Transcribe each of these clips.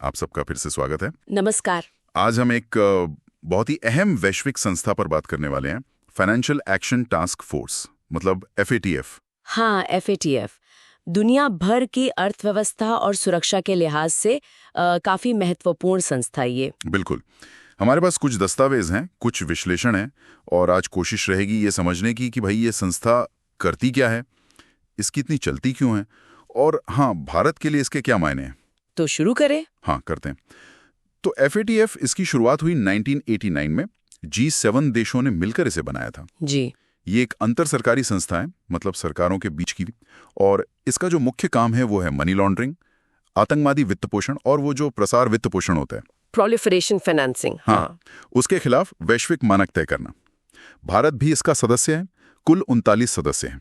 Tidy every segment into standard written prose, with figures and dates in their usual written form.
आप सबका फिर से स्वागत है। नमस्कार। आज हम एक बहुत ही अहम वैश्विक संस्था पर बात करने वाले हैं, फाइनेंशियल एक्शन टास्क फोर्स, मतलब FATF। हाँ, FATF दुनिया भर की अर्थव्यवस्था और सुरक्षा के लिहाज से काफी महत्वपूर्ण संस्था है ये। बिल्कुल। हमारे पास कुछ दस्तावेज हैं, कुछ विश्लेषण हैं, और आज कोशिश रहेगी ये समझने की कि भाई ये संस्था करती क्या है, इसकी इतनी चलती क्यों है, और हाँ, भारत के लिए इसके क्या मायने हैं। तो शुरू करें? हाँ, करते हैं। तो FATF, इसकी शुरुआत हुई 1989 में। G7 देशों ने मिलकर इसे बनाया था जी। ये एक अंतर सरकारी संस्था है, मतलब सरकारों के बीच की, और इसका जो मुख्य काम है वो है मनी लॉन्ड्रिंग, आतंकवादी वित्त पोषण और वो जो प्रसार वित्त पोषण होता है, प्रोलिफरेशन फाइनेंसिंग। हाँ, उसके खिलाफ वैश्विक मानक तय करना। भारत भी इसका सदस्य है, कुल 39 सदस्य हैं।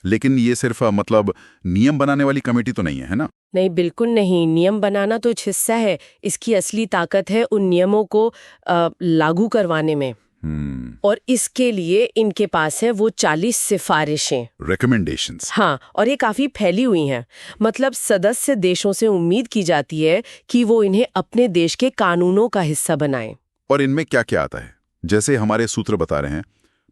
लेकिन ये सिर्फ मतलब नियम बनाने वाली कमेटी तो नहीं है, है ना? नहीं, बिल्कुल नहीं। नियम बनाना तो हिस्सा है, इसकी असली ताकत है उन नियमों को लागू करवाने में। और इसके लिए इनके पास है वो 40 सिफारिशें, रिकमेंडेशंस। हाँ, और ये काफी फैली हुई हैं। मतलब सदस्य देशों से उम्मीद की जाती है कि वो इन्हें अपने देश के कानूनों का हिस्सा बनाएं। और इनमें क्या क्या आता है? जैसे हमारे सूत्र बता रहे हैं,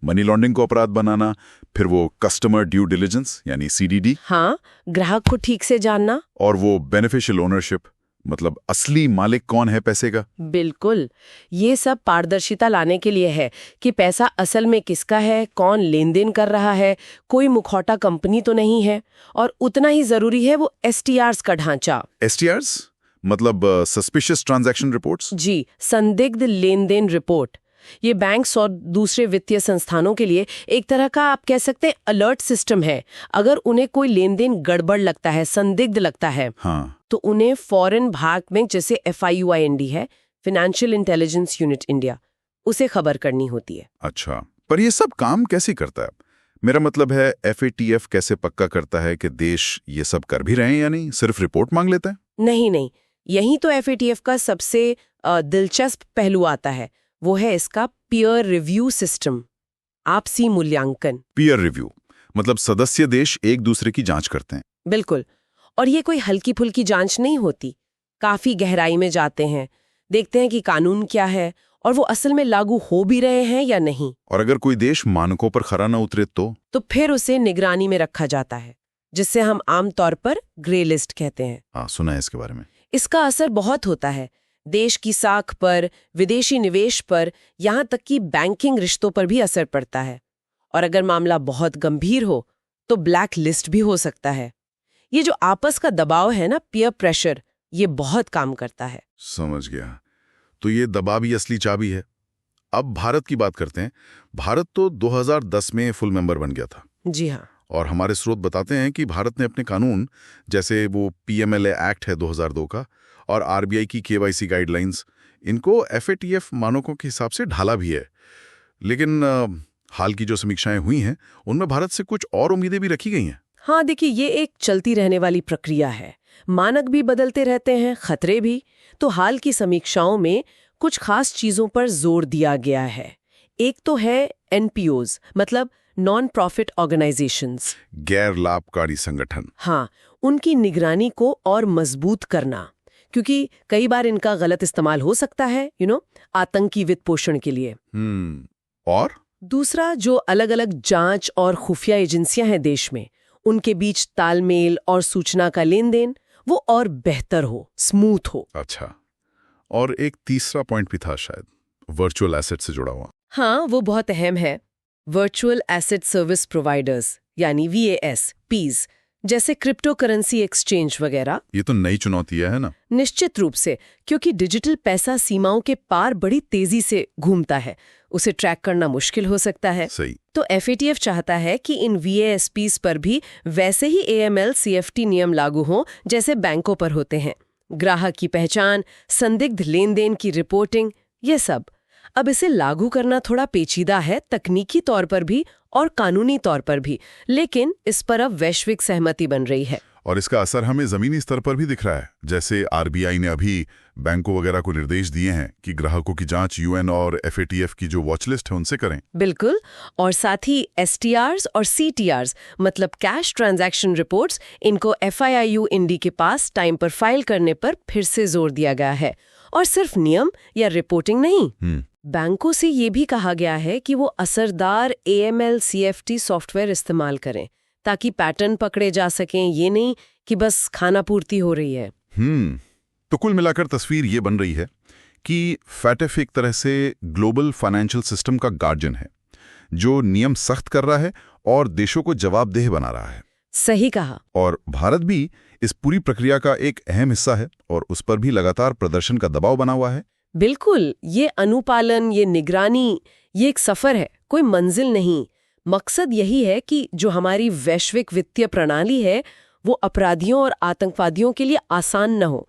मनी लॉन्ड्रिंग को अपराध बनाना, फिर वो कस्टमर ड्यू डिलिजेंस यानी CDD, हाँ, ग्राहक को ठीक से जानना, और वो बेनिफिशियल ओनरशिप, मतलब असली मालिक कौन है पैसे का। बिल्कुल, ये सब पारदर्शिता लाने के लिए है कि पैसा असल में किसका है, कौन लेन देन कर रहा है, कोई मुखौटा कंपनी तो नहीं है। और उतना ही जरूरी है वो STRs का ढांचा। STRs मतलब सस्पिशियस ट्रांजैक्शन रिपोर्ट्स। जी, संदिग्ध लेन देन रिपोर्ट। ये बैंक्स और दूसरे वित्तीय संस्थानों के लिए एक तरह का, आप कह सकते हैं, अलर्ट सिस्टम है। अगर उन्हें कोई लेन देन गड़बड़ लगता है, संदिग्ध लगता है, हाँ, तो उन्हें फॉरेन भाग में, जैसे FIUIND है, फाइनेंशियल इंटेलिजेंस यूनिट इंडिया, उसे खबर करनी होती है। अच्छा, पर ये सब काम कैसे करता है? मेरा मतलब है FATF कैसे पक्का करता है कि देश ये सब कर भी रहे हैं या नहीं, सिर्फ रिपोर्ट मांग लेते हैं? नहीं, यही तो FATF का सबसे दिलचस्प पहलू आता है। वो है इसका पीयर रिव्यू सिस्टम, आपसी मूल्यांकन। पीयर रिव्यू मतलब सदस्य देश एक दूसरे की जांच करते हैं। बिल्कुल, और ये कोई हल्की फुल्की जांच नहीं होती, काफी गहराई में जाते हैं, देखते हैं कि कानून क्या है और वो असल में लागू हो भी रहे हैं या नहीं। और अगर कोई देश मानकों पर खरा न उतरे तो फिर उसे निगरानी में रखा जाता है, जिससे हम आमतौर पर ग्रे लिस्ट कहते हैं। हाँ, सुना है इसके बारे में। इसका असर बहुत होता है, देश की साख पर, विदेशी निवेश पर, यहाँ तक कि बैंकिंग रिश्तों पर भी असर पड़ता है। और अगर मामला बहुत गंभीर हो तो ब्लैक लिस्ट भी हो सकता है। ये जो आपस का दबाव है ना, पीयर प्रेशर, ये बहुत काम करता है। समझ गया। तो ये दबाव ही असली चाबी है। अब भारत की बात करते हैं। भारत तो 2010 में फुल मेंबर बन गया था। जी हाँ। और हमारे स्रोत बताते हैं कि भारत ने अपने कानून, जैसे वो PMLA एक्ट है 2002 का, और RBI की KYC गाइडलाइंस, इनको FATF मानकों के हिसाब से ढाला भी है। लेकिन हाल की जो समीक्षाएं हुई हैं, उनमें भारत से कुछ और उम्मीदें भी रखी गई हैं। हाँ, देखिए, ये एक चलती रहने वाली प्रक्रिया है। मानक भी बदलते रहते हैं, खतरे भी। तो हाल की समीक्षाओं में कुछ खास चीजों पर जोर दिया गया है। एक तो है NPOs, मतलब नॉन प्रॉफिट ऑर्गेनाइजेशंस, गैर लाभकारी संगठन। हाँ, उनकी निगरानी को और मजबूत करना, क्योंकि कई बार इनका गलत इस्तेमाल हो सकता है, आतंकी वित्त पोषण के लिए। और दूसरा, जो अलग अलग जांच और खुफिया एजेंसियां हैं देश में, उनके बीच तालमेल और सूचना का लेन देन वो और बेहतर हो, स्मूथ हो। अच्छा, और एक तीसरा पॉइंट भी था शायद, वर्चुअल एसेट से जुड़ा हुआ। हाँ, वो बहुत अहम है। वर्चुअल एसेट सर्विस प्रोवाइडर्स यानी VASPs, जैसे क्रिप्टो करेंसी एक्सचेंज वगैरह। ये तो नई चुनौती है ना? निश्चित रूप से, क्योंकि डिजिटल पैसा सीमाओं के पार बड़ी तेजी से घूमता है, उसे ट्रैक करना मुश्किल हो सकता है। सही। तो FATF चाहता है कि इन VASPs पर भी वैसे ही AML-CFT नियम लागू हों जैसे बैंकों पर होते हैं। ग्राहक की पहचान, संदिग्ध लेन देन की रिपोर्टिंग, ये सब। अब इसे लागू करना थोड़ा पेचीदा है, तकनीकी तौर पर भी और कानूनी तौर पर भी, लेकिन इस पर अब वैश्विक सहमति बन रही है। और इसका असर हमें जमीनी स्तर पर भी दिख रहा है। जैसे आरबीआई ने अभी बैंकों वगैरह को निर्देश दिए हैं कि ग्राहकों की जांच यूएन और एफएटीएफ की जो वॉच लिस्ट है उनसे करें। बिल्कुल। और साथ ही एसटीआर्स और सीटीआर्स मतलब कैश ट्रांजैक्शन रिपोर्ट्स, इनको एफआईआईयू इंडी के पास टाइम पर फाइल करने पर फिर से जोर दिया गया है। और सिर्फ नियम या रिपोर्टिंग नहीं, बैंकों से ये भी कहा गया है कि वो असरदार AML CFT सॉफ्टवेयर इस्तेमाल करें ताकि पैटर्न पकड़े जा सकें, ये नहीं कि बस खाना पूर्ति हो रही है। तो कुल मिलाकर तस्वीर ये बन रही है कि फैटेफ एक तरह से ग्लोबल फाइनेंशियल सिस्टम का गार्जियन है, जो नियम सख्त कर रहा है और देशों को जवाबदेह बना रहा है। सही कहा। और भारत भी इस पूरी प्रक्रिया का एक अहम हिस्सा है और उस पर भी लगातार प्रदर्शन का दबाव बना हुआ है। बिल्कुल। ये अनुपालन, ये निगरानी, ये एक सफर है, कोई मंजिल नहीं। मकसद यही है कि जो हमारी वैश्विक वित्तीय प्रणाली है वो अपराधियों और आतंकवादियों के लिए आसान न हो।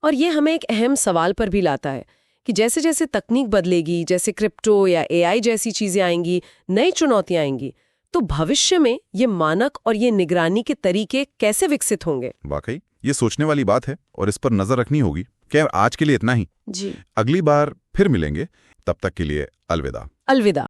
और ये हमें एक अहम सवाल पर भी लाता है कि जैसे जैसे तकनीक बदलेगी, जैसे क्रिप्टो या AI जैसी चीजें आएंगी, नई चुनौतियां आएंगी, तो भविष्य में ये मानक और ये निगरानी के तरीके कैसे विकसित होंगे। वाकई ये सोचने वाली बात है और इस पर नजर रखनी होगी। क्या आज के लिए इतना ही? जी। अगली बार फिर मिलेंगे, तब तक के लिए अलविदा। अलविदा।